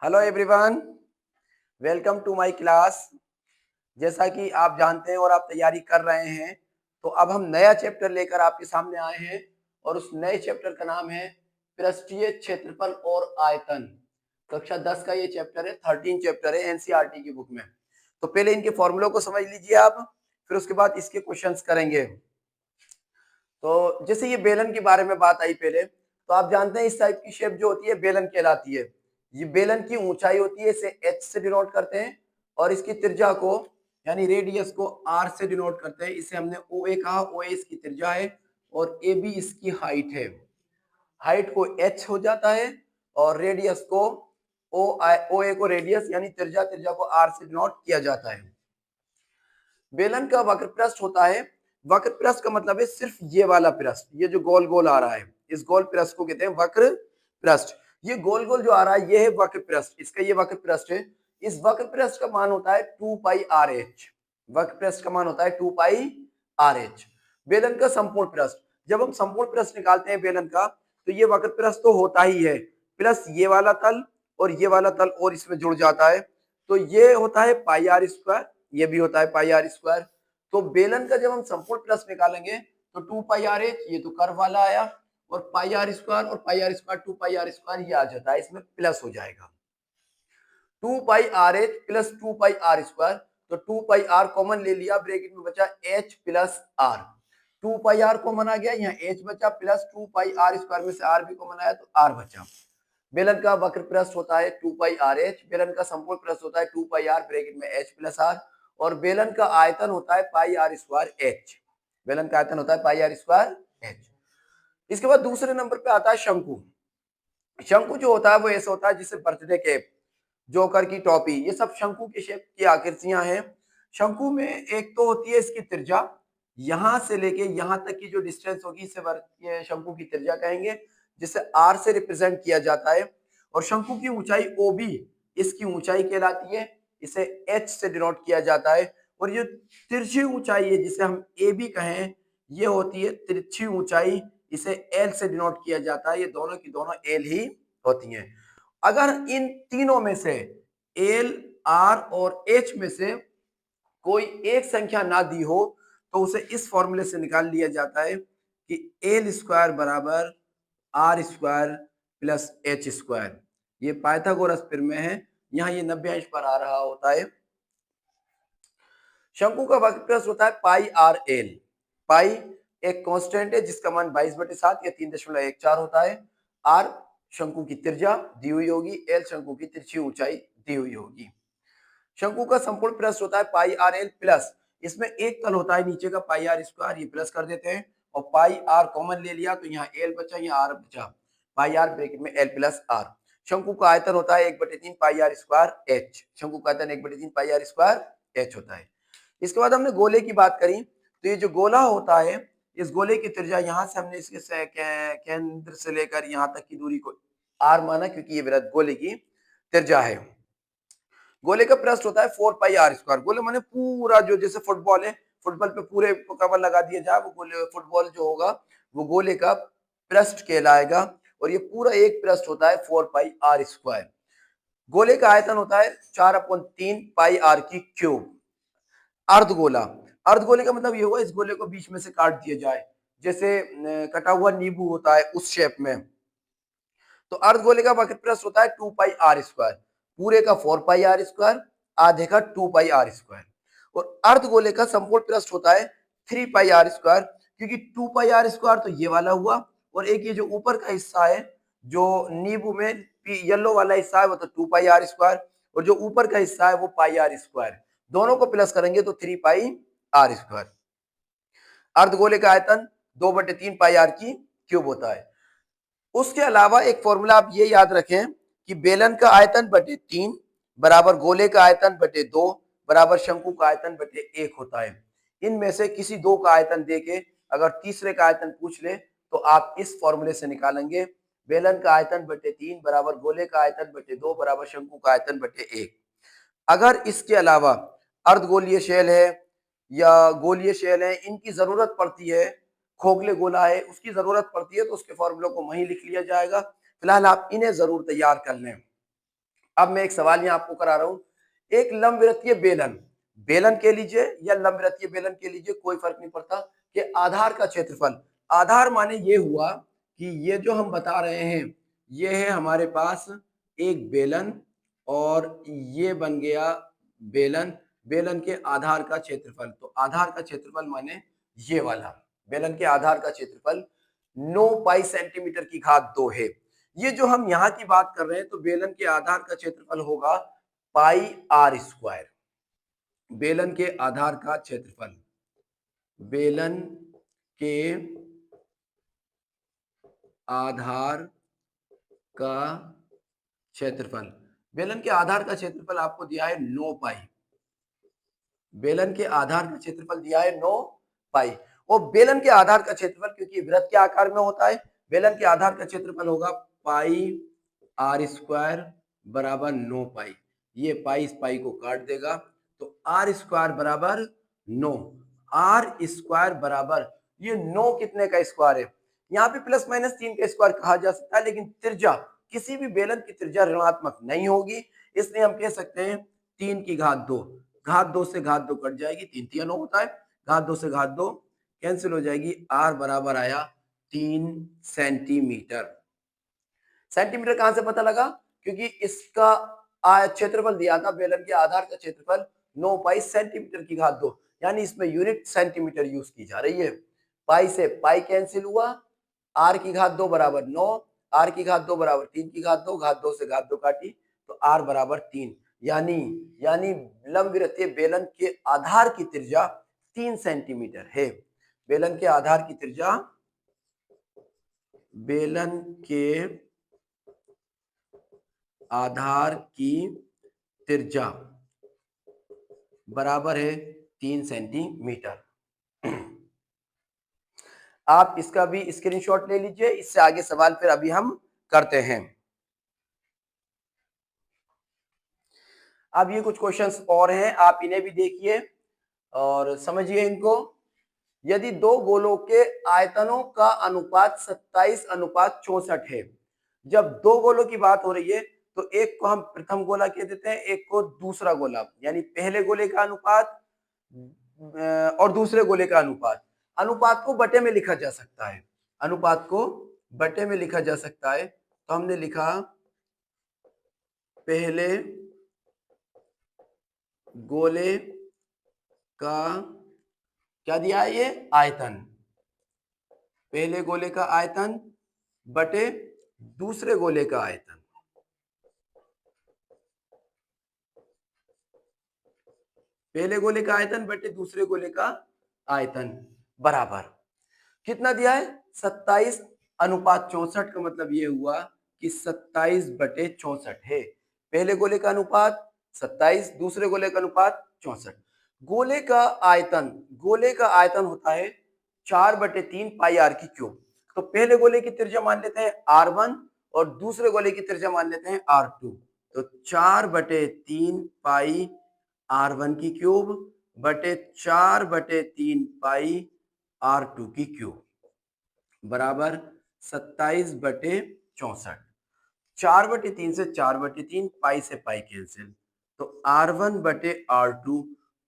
Hello everyone, welcome to my class. जैसा कि आप जानते हैं और आप तैयारी कर रहे हैं, तो अब हम नया चैप्टर लेकर आपके सामने आए हैं और उस नए चैप्टर का नाम है पृष्ठीय क्षेत्रफल और आयतन। कक्षा 10 का ये चैप्टर है, 13 चैप्टर है एनसीईआरटी की बुक में। तो पहले इनके फॉर्मूलों को समझ लीजिए आप, फिर उसके बाद इसके क्वेश्चंस करेंगे। तो जैसे ये बेलन के बारे में बात आई पहले, तो आप जानते हैं इस टाइप की शेप जो होती है बेलन कहलाती है। ये बेलन की ऊंचाई होती है, इसे एच से डिनोट करते हैं, और इसकी त्रिज्या को यानी रेडियस को आर से डिनोट करते हैं। इसे हमने ओ ए कहा, ओ ए इसकी त्रिज्या है और ए बी इसकी हाइट है। हाइट को एच हो जाता है और रेडियस को ओ ए को रेडियस यानी त्रिज्या, त्रिज्या को आर से डिनोट किया जाता है। बेलन का वक्र पृष्ठ होता है। वक्र पृष्ठ का मतलब है सिर्फ ये वाला पृष्ठ, ये जो गोल गोल आ रहा है, इस गोल पृष्ठ को कहते हैं वक्र पृष्ठ। ये गोल गोल जो आ रहा है ये है वक्र पृष्ठ, इसका ये वक्र पृष्ठ है। इस वक्र पृष्ठ का मान होता है 2 पाई आर एच। वक्र पृष्ठ का मान होता है 2 पाई आर एच। बेलन का संपूर्ण पृष्ठ, जब हम संपूर्ण पृष्ठ निकालते हैं बेलन का, तो ये वक्र पृष्ठ तो होता ही है, प्लस ये वाला तल और ये वाला तल और इसमें जुड़ जाता है, तो ये होता है पाई आर स्क्वायर, ये भी होता है पाई आर स्क्वायर। तो बेलन का जब हम संपूर्ण प्लस निकालेंगे तो 2 पाई आर एच, ये तो कर्व वाला आया, और पाई आर स्क्वायर और pi R square 2 pi R square ये आ जाता है, इसमें प्लस हो जाएगा। 2 pi R H plus 2 pi R square, तो 2 पाई आर कॉमन ले लिया, ब्रैकेट में बचा H plus R. 2 pi R common आ गया, यहाँ एच बचा, प्लस 2 पाई आर स्क्वायर में से आर भी कॉमन आया तो आर बचा। बेलन का वक्र पृष्ठ होता है 2 पाई आर एच, बेलन का संपूर्ण पृष्ठ होता है 2 पाई आर ब्रैकेट में एच प्लस आर, और बेलन का आयतन होता है पाई आर स्क्वायर एच। बेलन का आयतन होता है पाई आर स्क्वायर एच। इसके बाद दूसरे नंबर पे आता है शंकु। शंकु जो होता है वो ऐसा होता है जिसे बर्थडे केक, जोकर की टोपी, ये सब शंकु की शेप की आकृतियां हैं। शंकु में एक तो होती है इसकी त्रिज्या, यहां से लेके यहां तक की जो डिस्टेंस होगी इसे शंकु की त्रिज्या कहेंगे, जिसे आर से रिप्रेजेंट किया जाता है। और शंकु की ऊंचाई ओ बी इसकी ऊंचाई कहलाती है, इसे एच से डिनोट किया जाता है। और ये तिरछी ऊंचाई है जिसे हम ए बी कहें, ये होती है तिरछी ऊंचाई, इसे एल से डिनोट किया जाता है। ये दोनों की दोनों एल ही होती हैं। अगर इन तीनों में से एल, आर और एच में से कोई एक संख्या ना दी हो तो उसे इस फॉर्मूले से निकाल लिया जाता है कि एल स्क्वायर बराबर R square plus H square. ये पाइथागोरस प्रमेय है, यहाँ ये 90 अंश पर आ रहा होता है। शंकु का वक्रपृष्ठ होता है पाई आर एल। पाई एक कांस्टेंट है जिसका मान 22/7 या 3.14 होता है। आर शंकु की त्रिज्या दी हुई होगी, एल शंकु की तिरछी ऊंचाई दी हुई होगी। शंकु का संपूर्ण पृष्ठ होता है पाई आर एल प्लस, इसमें एक तल होता है नीचे का पाई आर स्क्वायर, ये प्लस कर देते हैं, और पाई आर कॉमन ले लिया तो यहाँ एल बचा, यहाँ आर बचा, पाई आर ब्रैकेट में एल प्लस आर। शंकु का आयतन होता है 1/3 पाई आर स्क्वायर एच। शंकु का आयतन 1/3 पाई आर स्क्वायर एच होता है। इसके बाद हमने गोले की बात करी, तो ये जो गोला होता है, इस गोले की त्रिज्या यहाँ से हमने इसके केंद्र से लेकर यहाँ तक की दूरी को आर माना, क्योंकि ये वृत्त गोले की त्रिज्या है। गोले का पृष्ठ होता है 4 पाई आर स्क्वायर। गोले माने पूरा, जो जैसे फुटबॉल है, फुटबॉल पे पूरे कवर लगा दिया जाए, वो गोले फुटबॉल जो होगा वो गोले का पृष्ठ कहलाएगा, और ये पूरा एक पृष्ठ होता है 4 पाई आर स्क्वायर। गोले का आयतन होता है 4/3 पाई आर की क्यूब। अर्धगोला, अर्धगोले का मतलब ये हुआ इस गोले को बीच में से काट दिया जाए, जैसे कटा हुआ नींबू होता है उस शेप में। तो अर्धगोले का वक्र पृष्ठ होता है 2 पाई आर स्क्वायर, पूरे का 4 पाई आर स्क्वायर, आधे का 2 पाई आर स्क्वायर। और अर्धगोले का संपूर्ण पृष्ठ होता है 3 पाई आर स्क्वायर, क्योंकि 2 पाई आर स्क्वायर तो ये वाला हुआ, और एक ये जो ऊपर का हिस्सा है, जो नींबू में येलो वाला हिस्सा है, वो तो 2 पाई आर स्क्वायर, और जो ऊपर का हिस्सा है वो पाई आर स्क्वायर। दोनों को प्लस करेंगे तो 3 पाई आर स्क्वायर। अर्धगोले का आयतन 2/3 पाई आर की क्यूब होता है। उसके अलावा एक फॉर्मूला आप ये याद रखें कि बेलन का आयतन बटे 3 बराबर गोले का आयतन बटे 2 बराबर शंकु का आयतन बटे 1 होता है। इनमें से किसी दो का आयतन देके अगर तीसरे का आयतन पूछ ले तो आप इस फॉर्मूले से निकालेंगे, बेलन का आयतन बटे 3 बराबर गोले का आयतन बटे 2 बराबर शंकु का आयतन बटे 1। अगर इसके अलावा अर्धगोलीय शेल है या गोलीय शेल है, इनकी जरूरत पड़ती है, खोखले गोला है उसकी जरूरत पड़ती है, तो उसके फॉर्मूलों को वहीं लिख लिया जाएगा। फिलहाल आप इन्हें जरूर तैयार कर लें। अब मैं एक सवाल यहाँ आपको करा रहा हूँ, एक लंबवृत्तीय बेलन, बेलन के लीजिए या लंबवृत्तीय बेलन के लीजिए, कोई फर्क नहीं पड़ता, कि आधार का क्षेत्रफल, आधार माने ये हुआ कि ये जो हम बता रहे हैं ये है हमारे पास एक बेलन, और ये बन गया बेलन, बेलन के आधार का क्षेत्रफल। तो आधार का क्षेत्रफल माने ये वाला, बेलन के आधार का क्षेत्रफल 9 पाई सेंटीमीटर की घात 2 है। ये जो हम यहाँ की बात कर रहे हैं, तो बेलन के आधार का क्षेत्रफल होगा पाई आर स्क्वायर। बेलन के आधार का क्षेत्रफल, बेलन के आधार का क्षेत्रफल, बेलन के आधार का क्षेत्रफल आपको दिया है 9 पाई, बेलन के आधार का क्षेत्रफल दिया है 9 पाई। और बेलन के आधार का क्षेत्रफल क्योंकि वृत्त के आकार में होता है, बेलन के आधार का क्षेत्रफल होगा पाई आर स्क्वायर बराबर 9 पाई। ये पाई इस पाई को काट देगा, तो आर स्क्वायर बराबर 9, आर स्क्वायर बराबर ये 9 कितने का स्क्वायर है, यहाँ पे प्लस माइनस 3 का स्क्वायर कहा जा सकता है, लेकिन त्रिज्या, किसी भी बेलन की त्रिज्या ऋणात्मक नहीं होगी, इसलिए हम कह सकते हैं 3 की घात 2, घात 2 से घात 2 कट जाएगी, 3 3 9 होता है, घात 2 से घात 2 कैंसिल हो जाएगी, आर बराबर आया 3 सेंटीमीटर। सेंटीमीटर कहां से पता लगा, क्योंकि इसका क्षेत्रफल दिया था, बेलन के आधार का क्षेत्रफल 9 पाई सेंटीमीटर की घात 2, यानी इसमें यूनिट सेंटीमीटर यूज की जा रही है। पाई से पाई कैंसिल हुआ, आर की घात 2 बराबर 9, आर की घात 2 बराबर 3 की घात 2, घात 2 से घात 2 काटी, तो आर बराबर 3, यानी लंबवृत्तीय बेलन के आधार की त्रिज्या 3 सेंटीमीटर है। बेलन के आधार की त्रिज्या, बेलन के आधार की त्रिज्या बराबर है 3 सेंटीमीटर। आप इसका भी स्क्रीनशॉट ले लीजिए, इससे आगे सवाल फिर अभी हम करते हैं। अब ये कुछ क्वेश्चंस और हैं, आप इन्हें भी देखिए और समझिए इनको। यदि दो गोलों के आयतनों का अनुपात 27:64 है, जब दो गोलों की बात हो रही है तो एक को हम प्रथम गोला कह देते हैं, एक को दूसरा गोला, यानी पहले गोले का अनुपात और दूसरे गोले का अनुपात। अनुपात को बटे में लिखा जा सकता है, अनुपात को बटे में लिखा जा सकता है, तो हमने लिखा पहले गोले का क्या दिया है, ये आयतन, पहले गोले का आयतन बटे दूसरे गोले का आयतन, पहले गोले का आयतन बटे दूसरे गोले का आयतन बराबर कितना दिया है, 27:64 का मतलब ये हुआ कि 27/64 है। पहले गोले का अनुपात 27, दूसरे गोले का अनुपात 64। गोले का आयतन, गोले का आयतन होता है 4/3 पाई आर की क्यूब। तो पहले गोले की त्रिज्या मान लेते हैं r1 और दूसरे गोले की त्रिज्या मान लेते हैं r2। तो 4/3 पाई r1 की क्यूब बटे 4/3 पाई r2 की क्यूब बराबर 27/64। 4/3 से 4/3, पाई से पाई कैंसिल, तो r1/r2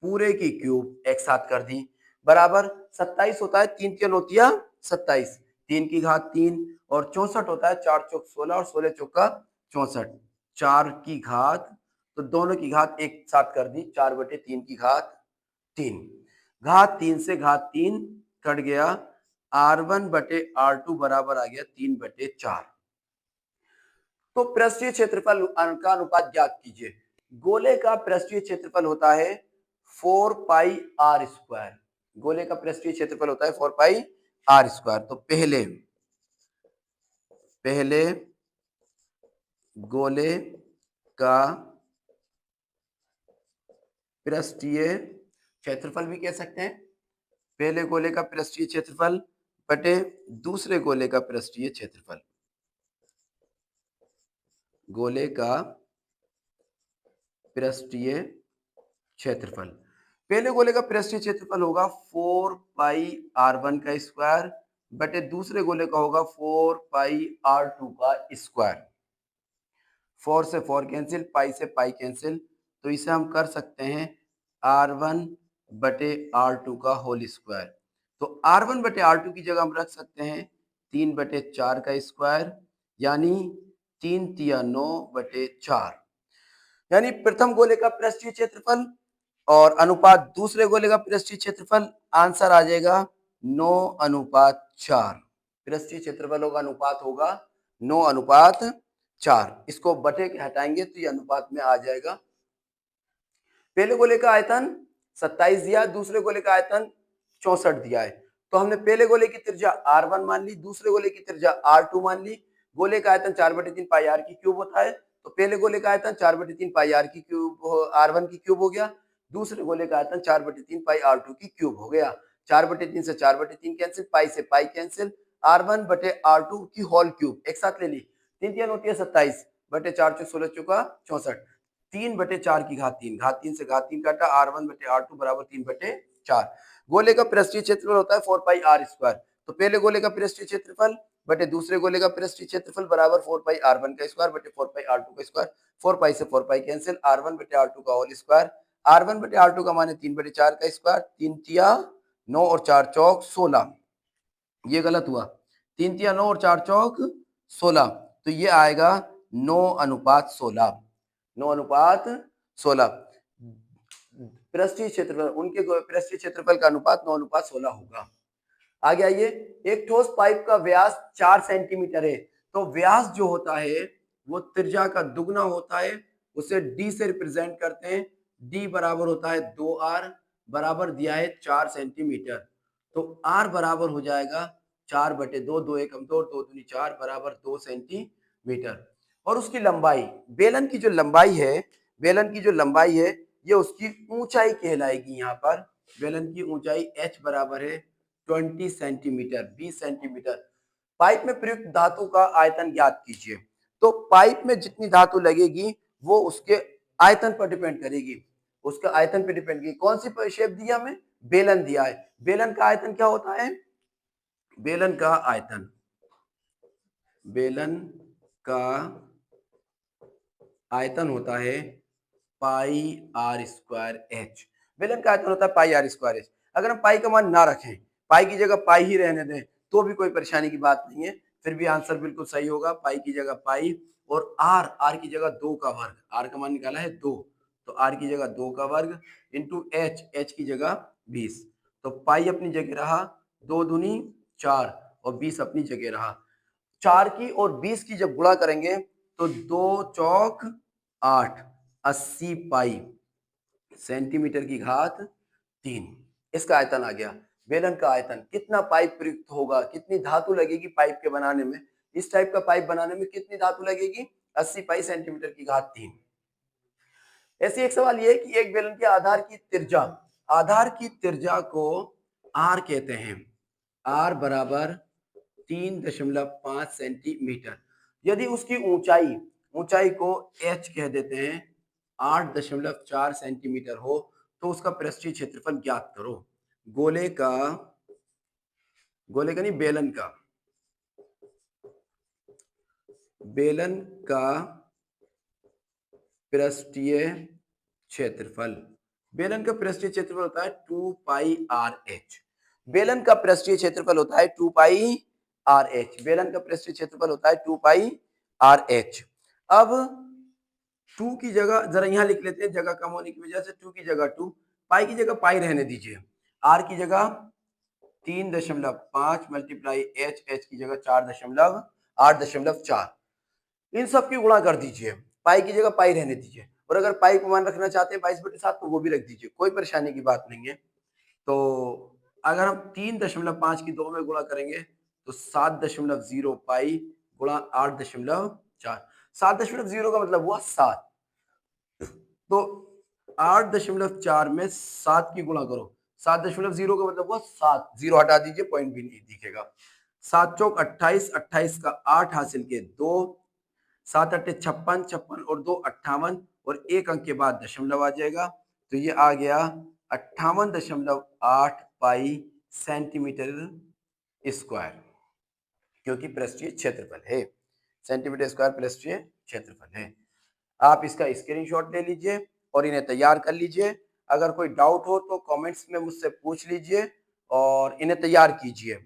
पूरे की क्यूब एक साथ कर दी बराबर 27 होता है, 3 3 होती है 27, 3 की घात 3 और 64 होता है 4 चौक 16 और 16 चौका 64, 4 की घात, तो दोनों की घात एक साथ कर दी, 4/3 की घात 3, घात 3 से घात 3 कट गया, r1/r2 बराबर आ गया 3/4। तो पृष्ठीय क्षेत्रफल का अनुपात ज्ञात कीजिए। गोले का पृष्ठीय क्षेत्रफल होता है 4 पाई आर स्क्वायर, गोले का पृष्ठीय क्षेत्रफल होता है 4 पाई आर स्क्वायर। तो पहले गोले का पृष्ठीय क्षेत्रफल भी कह सकते हैं, पहले गोले का पृष्ठीय क्षेत्रफल बटे दूसरे गोले का पृष्ठीय क्षेत्रफल, गोले का पृष्ठीय क्षेत्रफल, पहले गोले का पृष्ठीय क्षेत्रफल होगा 4 पाई r1 का स्क्वायर बटे दूसरे गोले का होगा 4 पाई r2 का स्क्वायर। 4 से 4 कैंसिल, पाई से पाई कैंसिल, तो इसे हम कर सकते हैं R1 बटे R2 का होल स्क्वायर। तो R1 बटे R2 की जगह हम रख सकते हैं 3 बटे 4 का स्क्वायर, यानी 3 तिया 9 बटे 4, यानी प्रथम गोले का पृष्ठीय क्षेत्रफल और अनुपात दूसरे गोले का पृष्ठीय क्षेत्रफल, आंसर आ जाएगा 9:4। पृष्ठीय क्षेत्रफलों का अनुपात होगा 9:4। इसको बटे के हटाएंगे तो ये अनुपात में आ जाएगा। पहले गोले का आयतन 27 दिया, दूसरे गोले का आयतन 64 दिया है। तो हमने पहले गोले की त्रिज्या R1 मान ली, दूसरे गोले की त्रिज्या R2 मान ली। गोले का आयतन 4/3 पाई R की क्यूब होता है, तो पहले गोले का आयतन 4/3 पाई R की क्यूब R1 की क्यूब हो गया, दूसरे गोले का आयतन 4/3 पाई R2 की क्यूब हो गया। 4/3 से 4/3 कैंसिल, पाई से पाई कैंसिल, R1 बटे R2 की होल क्यूब एक साथ ले ली, 3 तिया 9 तिया 27 बटे 4 चौक 16 चौका 64, 3/4 की घात 3, घात 3 से घात 3 काटा, R1 बटे R2 बराबर 3/4। गोले का पृष्ठीय क्षेत्रफल होता है 4 पाई R स्क्वायर, तो पहले गोले का पृष्ठीय क्षेत्रफल बटे दूसरे गोले का पृष्ठीय क्षेत्रफल बराबर 4 पाई R1 का स्क्वायर बटे 4 पाई R2 का स्क्वायर, 4 पाई से 4 पाई कैंसिल, R1 बटे R2 का होल स्क्वायर, R1 बटे R2 का माने 3/4 का स्क्वायर, 3 तिया 9 और 4 चौक 16, ये गलत हुआ, 3 तिया 9 और 4 चौक 16, तो ये आएगा 9:16, 9:16। पृष्ठीय क्षेत्रफल, उनके पृष्ठीय क्षेत्रफल का अनुपात 9:16 होगा। आगे आइए, एक ठोस पाइप का व्यास 4 सेंटीमीटर है, तो व्यास जो होता है वो त्रिज्या का दुगना होता है, उसे d से रिप्रेजेंट करते हैं। d बराबर होता है 2r, बराबर दिया है 4 सेंटीमीटर, तो r बराबर हो जाएगा 4/2, 2 एकम 2, 2 दूनी 4 बराबर 2 सेंटीमीटर। और उसकी लंबाई, बेलन की जो लंबाई है, बेलन की जो लंबाई है ये उसकी ऊंचाई कहलाएगी। यहाँ पर बेलन की ऊंचाई h बराबर है 20 सेंटीमीटर, 20 सेंटीमीटर। पाइप में प्रयुक्त धातु का आयतन ज्ञात कीजिए, तो पाइप में जितनी धातु लगेगी वो उसके आयतन पर डिपेंड करेगी, उसका आयतन पर डिपेंड करेगी। कौन सी शेप दिया हमें, बेलन दिया है, बेलन का आयतन क्या होता है, बेलन का आयतन, बेलन का आयतन होता है पाई आर स्क्वायर एच, बेलन का आयतन होता है पाई आर स्क्वायर एच। अगर हम पाई का मान ना रखें, पाई की जगह पाई ही रहने दें, तो भी कोई परेशानी की बात नहीं है, फिर भी आंसर बिल्कुल सही होगा। पाई की जगह पाई, और आर, आर की जगह 2 का वर्ग, आर का मान निकाला है 2, तो आर की जगह 2 का वर्ग इंटू एच, एच की जगह 20, तो पाई अपनी जगह रहा 2 दूनी 4 और 20 अपनी जगह रहा। 4 की और 20 की जब गुणा करेंगे तो 2 चौक 8, 80 पाई सेंटीमीटर की घात 3, इसका आयतन आ गया। बेलन का आयतन, कितना पाइप प्रयुक्त होगा, कितनी धातु लगेगी पाइप के बनाने में, इस टाइप का पाइप बनाने में कितनी धातु लगेगी, 80 पाई सेंटीमीटर की घात 3। ऐसे एक सवाल ये है कि एक बेलन के आधार की त्रिज्या, आधार की त्रिज्या को आर कहते हैं, आर बराबर 3.5 सेंटीमीटर। यदि उसकी ऊंचाई, ऊंचाई को एच कह देते हैं, 8.4 सेंटीमीटर हो, तो उसका पृष्ठीय क्षेत्रफल ज्ञात करो। गोले का, गोले का नहीं बेलन का, बेलन का पृष्ठीय क्षेत्रफल, बेलन का पृष्ठीय क्षेत्रफल होता है 2 पाई आर एच, बेलन का पृष्ठीय क्षेत्रफल होता है 2 पाई आर एच, बेलन का पृष्ठीय क्षेत्रफल होता है 2 पाई आर एच। अब 2 की जगह जरा यहां लिख लेते हैं, जगह कम होने की वजह से 2 की जगह 2, पाई की जगह पाई रहने दीजिए, आर की जगह 3.5 मल्टीप्लाई एच, एच की जगह 4.8.4, इन सब की गुणा कर दीजिए, पाई की जगह पाई रहने दीजिए, और अगर पाई को मान रखना चाहते हैं 22/7 तो वो भी रख दीजिए, कोई परेशानी की बात नहीं है। तो अगर हम 3.5 की 2 में गुणा करेंगे तो 7.0 पाई गुणा 8.4, 7.0 का मतलब हुआ 7, तो 8.4 में 7 की गुणा करो, 7.0 का मतलब हुआ 7, 0 हटा दीजिए, पॉइंट भी नहीं दिखेगा। 7 चौक 28, 28 का 8 हासिल के 2, 7 अट्ठे 56, 56 और 2 58, और एक अंक के बाद दशमलव आ जाएगा, तो ये आ गया 58.8 पाई सेंटीमीटर स्क्वायर, क्योंकि पृष्ठीय क्षेत्रफल है, सेंटीमीटर स्क्वायर पृष्ठीय क्षेत्रफल है। आप इसका स्क्रीनशॉट ले लीजिए और इन्हें तैयार कर लीजिए। अगर कोई डाउट हो तो कमेंट्स में मुझसे पूछ लीजिए और इन्हें तैयार कीजिए।